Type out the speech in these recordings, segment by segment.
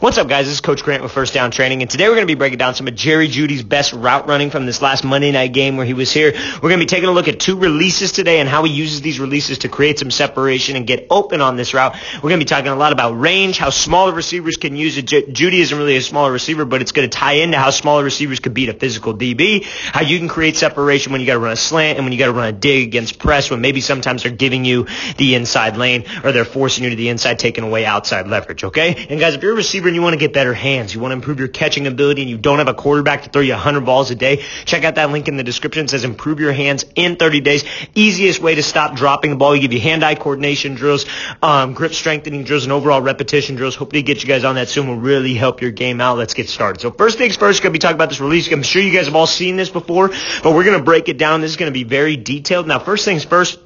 What's up, guys? This is Coach Grant with First Down Training, and today we're going to be breaking down some of Jerry Jeudy's best route running from this last Monday night game where he was here. We're going to be taking a look at two releases today and how he uses these releases to create some separation and get open on this route. We're going to be talking a lot about range, how smaller receivers can use it. Jeudy isn't really a smaller receiver, but it's going to tie into how smaller receivers could beat a physical DB, how you can create separation when you got to run a slant and when you got to run a dig against press when maybe sometimes they're giving you the inside lane or they're forcing you to the inside, taking away outside leverage, okay? And guys, if you're a receiver and you want to get better hands, you want to improve your catching ability, and you don't have a quarterback to throw you 100 balls a day, check out that link in the description. It says improve your hands in 30 days. Easiest way to stop dropping the ball. We give you hand-eye coordination drills, grip strengthening drills, and overall repetition drills. Hopefully get you guys on that soon. Will really help your game out. Let's get started. So first things first, going to be talking about this release. I'm sure you guys have all seen this before, but we're going to break it down. This is going to be very detailed. Now, first things first,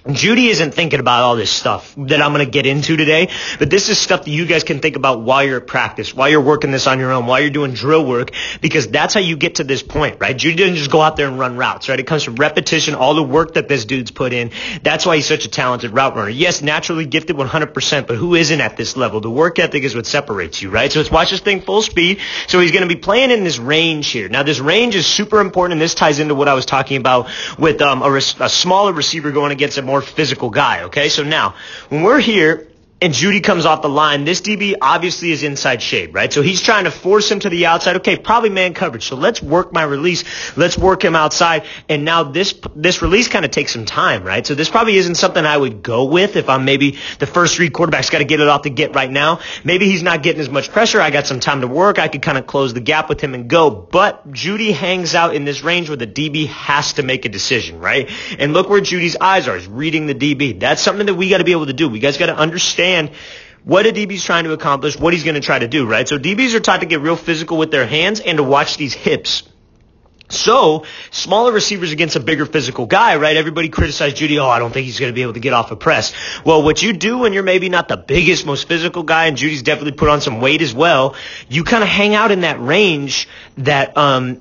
Jeudy isn't thinking about all this stuff that I'm going to get into today, but this is stuff that you guys can think about while you're at practice, while you're working this on your own, while you're doing drill work, because that's how you get to this point, right? Jeudy didn't just go out there and run routes, right? It comes from repetition, all the work that this dude's put in. That's why he's such a talented route runner. Yes, naturally gifted 100%, but who isn't at this level? The work ethic is what separates you, right? So let's watch this thing full speed. So he's going to be playing in this range here. Now, this range is super important, and this ties into what I was talking about with a smaller receiver going against a more physical guy, okay? So now, when we're here and Jeudy comes off the line, this DB obviously is inside shade, right? So he's trying to force him to the outside. Okay, probably man coverage. So let's work my release. Let's work him outside. And now this release kind of takes some time, right? So this probably isn't something I would go with if I'm maybe the first three quarterbacks got to get it off the get right now. Maybe he's not getting as much pressure. I got some time to work. I could kind of close the gap with him and go. But Jeudy hangs out in this range where the DB has to make a decision, right? And look where Judy's eyes are. He's reading the DB. That's something that we got to be able to do. We guys got to understand what a DB's trying to accomplish, what he's going to try to do, right? So DBs are taught to get real physical with their hands and to watch these hips. So, smaller receivers against a bigger physical guy, right? Everybody criticized Jeudy. Oh, I don't think he's going to be able to get off a press. Well, what you do when you're maybe not the biggest, most physical guy, and Judy's definitely put on some weight as well, you kind of hang out in that range that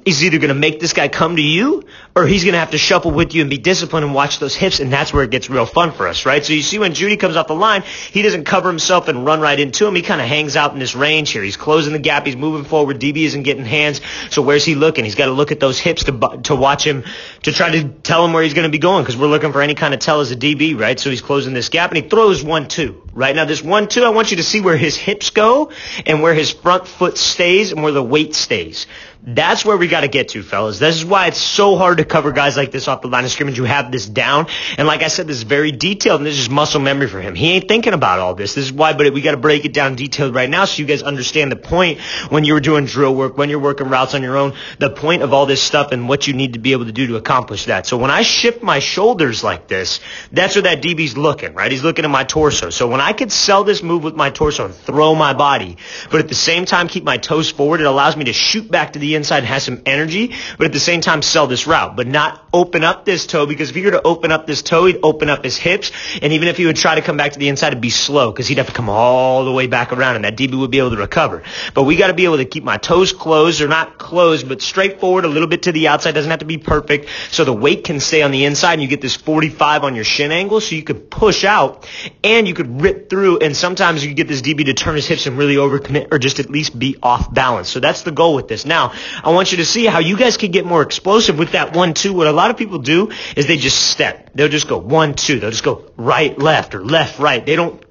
is either going to make this guy come to you or he's going to have to shuffle with you and be disciplined and watch those hips, and that's where it gets real fun for us, right? So you see when Jeudy comes off the line, he doesn't cover himself and run right into him. He kind of hangs out in this range here. He's closing the gap. He's moving forward. DB isn't getting hands. So where's he looking? He's got to look at those hips to watch him, to try to tell him where he's going to be going, because we're looking for any kind of tell as a DB, right? So he's closing this gap, and he throws 1-2, right? Now this 1-2, I want you to see where his hips go and where his front foot stays and where the weight stays. That's where we got to get to, fellas. This is why it's so hard to cover guys like this off the line of scrimmage who have this down. And like I said, this is very detailed, and this is muscle memory for him. He ain't thinking about all this. This is why, but we got to break it down detailed right now so you guys understand the point when you're doing drill work, when you're working routes on your own, the point of all this stuff and what you need to be able to do to accomplish that. So when I shift my shoulders like this, that's where that DB's looking, right? He's looking at my torso. So when I could sell this move with my torso and throw my body, but at the same time keep my toes forward, it allows me to shoot back to the inside and have some energy, but at the same time sell this route, but not open up this toe, because if he were to open up this toe, he'd open up his hips, and even if he would try to come back to the inside, it'd be slow, because he'd have to come all the way back around, and that DB would be able to recover. But we got to be able to keep my toes closed, or not closed, but straight forward, a little bit to the outside. Doesn't have to be perfect, so the weight can stay on the inside, and you get this 45 on your shin angle, so you could push out, and you could rip through, and sometimes you get this DB to turn his hips and really overcommit, or just at least be off balance. So that's the goal with this. Now, I want you to see how you guys can get more explosive with that 1-2. What a lot of people do is they just step. They'll just go 1-2. They'll just go right, left, or left, right. They don't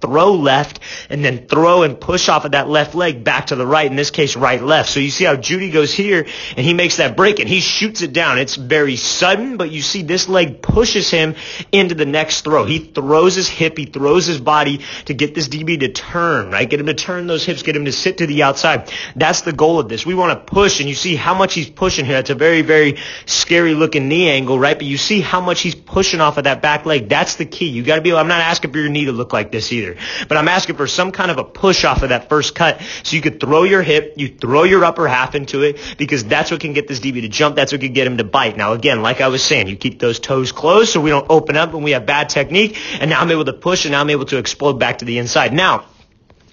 throw left and then throw and push off of that left leg back to the right, in this case right left. So you see how Jeudy goes here and he makes that break and he shoots it down. It's very sudden, but you see this leg pushes him into the next throw. He throws his hip, he throws his body to get this DB to turn, right? Get him to turn those hips, get him to sit to the outside. That's the goal of this. We want to push, and you see how much he's pushing here. It's a very, very scary looking knee angle, right? But you see how much he's pushing off of that back leg. That's the key. You got to be able, I'm not asking for your knee to look like this either, but I'm asking for some kind of a push off of that first cut so you could throw your hip, you throw your upper half into it, because that's what can get this DB to jump. That's what can get him to bite. Now, again, like I was saying, you keep those toes closed so we don't open up when we have bad technique, and now I'm able to push, and now I'm able to explode back to the inside. Now,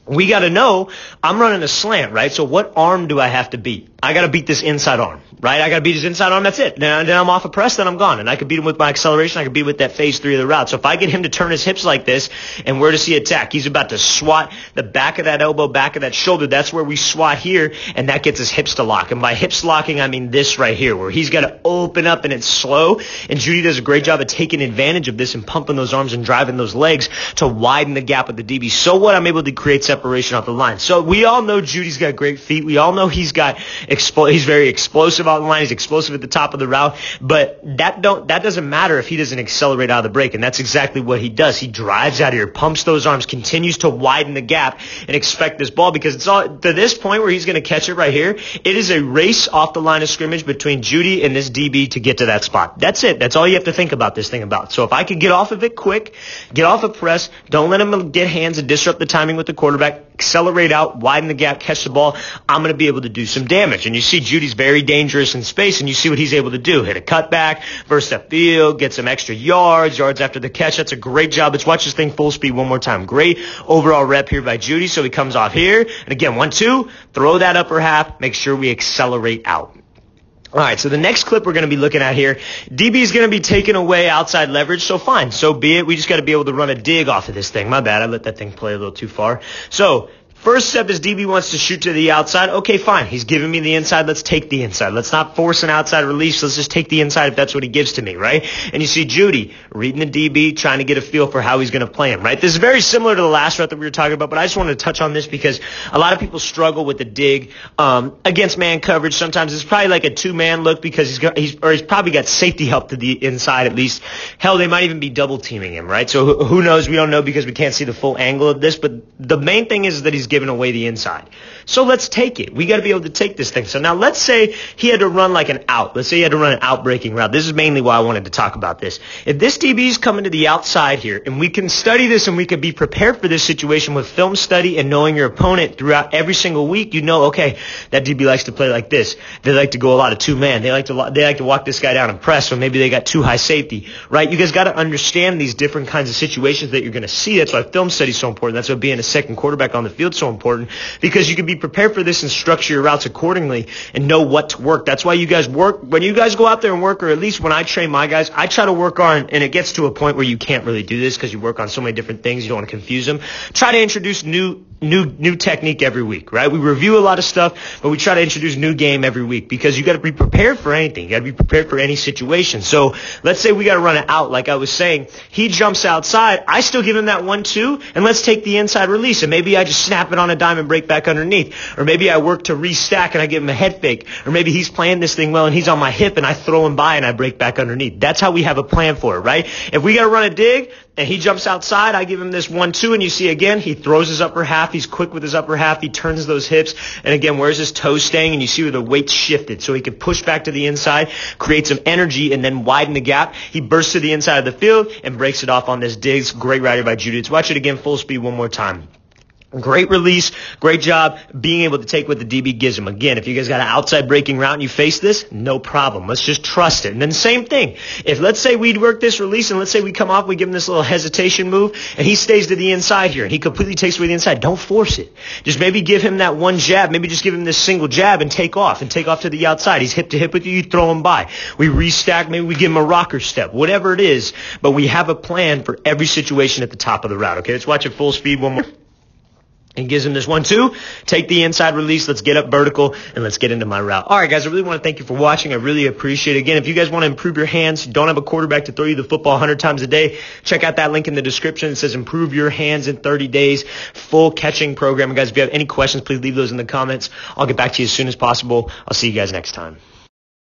we got to know I'm running a slant, right? So what arm do I have to beat? I got to beat this inside arm, right? I got to beat his inside arm. That's it. Then I'm off a press, then I'm gone. And I could beat him with my acceleration. I could beat him with that phase 3 of the route. So if I get him to turn his hips like this, and where does he attack? He's about to swat the back of that elbow, back of that shoulder. That's where we swat here, and that gets his hips to lock. And by hips locking, I mean this right here, where he's got to open up and it's slow. And Jeudy does a great job of taking advantage of this and pumping those arms and driving those legs to widen the gap with the DB. So what? I'm able to create separation off the line. So we all know Jeudy's got great feet. We all know he's very explosive on the line. He's explosive at the top of the route. But that doesn't matter if he doesn't accelerate out of the break. And that's exactly what he does. He drives out of here, pumps those arms, continues to widen the gap, and expect this ball, because it's all to this point where he's going to catch it right here. It is a race off the line of scrimmage between Jeudy and this DB to get to that spot. That's it. That's all you have to think about this thing about. So if I could get off of it quick, get off a press, don't let him get hands and disrupt the timing with the quarterback, accelerate out, widen the gap, catch the ball, I'm going to be able to do some damage. And you see Judy's very dangerous in space, and you see what he's able to do. Hit a cutback, burst up field, get some extra yards after the catch. That's a great job. Let's watch this thing full speed one more time. Great overall rep here by Jeudy. So he comes off here. And again, 1-2, throw that upper half, make sure we accelerate out. All right, so the next clip we're going to be looking at here, DB is going to be taking away outside leverage, so fine, so be it. We just got to be able to run a dig off of this thing. My bad, I let that thing play a little too far. So first step is DB wants to shoot to the outside. Okay, fine. He's giving me the inside. Let's take the inside. Let's not force an outside release. Let's just take the inside if that's what he gives to me, right? And you see Jeudy reading the DB, trying to get a feel for how he's going to play him, right? This is very similar to the last route that we were talking about, but I just wanted to touch on this because a lot of people struggle with the dig against man coverage. Sometimes it's probably like a two-man look because he's probably got safety help to the inside at least. Hell, they might even be double teaming him, right? So who knows? We don't know because we can't see the full angle of this, but the main thing is that he's giving away the inside. So let's take it. We got to be able to take this thing. So now let's say he had to run like an out. Let's say he had to run an out-breaking route. This is mainly why I wanted to talk about this. If this DB is coming to the outside here, and we can study this and we can be prepared for this situation with film study and knowing your opponent throughout every single week, you know, okay, that DB likes to play like this. They like to go a lot of two-man. They like to walk this guy down and press, so maybe they got too high safety, right? You guys got to understand these different kinds of situations that you're going to see. That's why film study is so important. That's why being a second quarterback on the field is so important, because you can be prepared for this and structure your routes accordingly and know what to work. That's why you guys work. When you guys go out there and work, or at least when I train my guys, I try to work on, and it gets to a point where you can't really do this because you work on so many different things, you don't want to confuse them. Try to introduce new technique every week, right? We review a lot of stuff, but we try to introduce new game every week because you got to be prepared for anything. You got to be prepared for any situation. So let's say we got to run it out. Like I was saying, he jumps outside. I still give him that 1-2, and let's take the inside release, and maybe I just snap it on a dime and break back underneath. Or maybe I work to restack and I give him a head fake. Or maybe he's playing this thing well and he's on my hip and I throw him by and I break back underneath. That's how we have a plan for it, right? If we got to run a dig and he jumps outside, I give him this 1-2, and you see again, he throws his upper half. He's quick with his upper half. He turns those hips. And again, where's his toes staying? And you see where the weight's shifted. So he can push back to the inside, create some energy, and then widen the gap. He bursts to the inside of the field and breaks it off on this dig. Great rider by Jeudy. Let's watch it again full speed one more time. Great release, great job being able to take what the DB gives him. Again, if you guys got an outside breaking route and you face this, no problem. Let's just trust it. And then same thing. If let's say we work this release and let's say we come off, we give him this little hesitation move and he stays to the inside here and he completely takes away the inside, don't force it. Just maybe give him that one jab. Maybe just give him this single jab and take off to the outside. He's hip to hip with you, you throw him by. We restack, maybe we give him a rocker step, whatever it is, but we have a plan for every situation at the top of the route. Okay, let's watch it full speed one more. He gives him this 1-2, take the inside release, let's get up vertical, and let's get into my route. All right, guys, I really want to thank you for watching. I really appreciate it. Again, if you guys want to improve your hands, don't have a quarterback to throw you the football 100 times a day, check out that link in the description. It says improve your hands in 30 days, full catching program. And guys, if you have any questions, please leave those in the comments. I'll get back to you as soon as possible. I'll see you guys next time.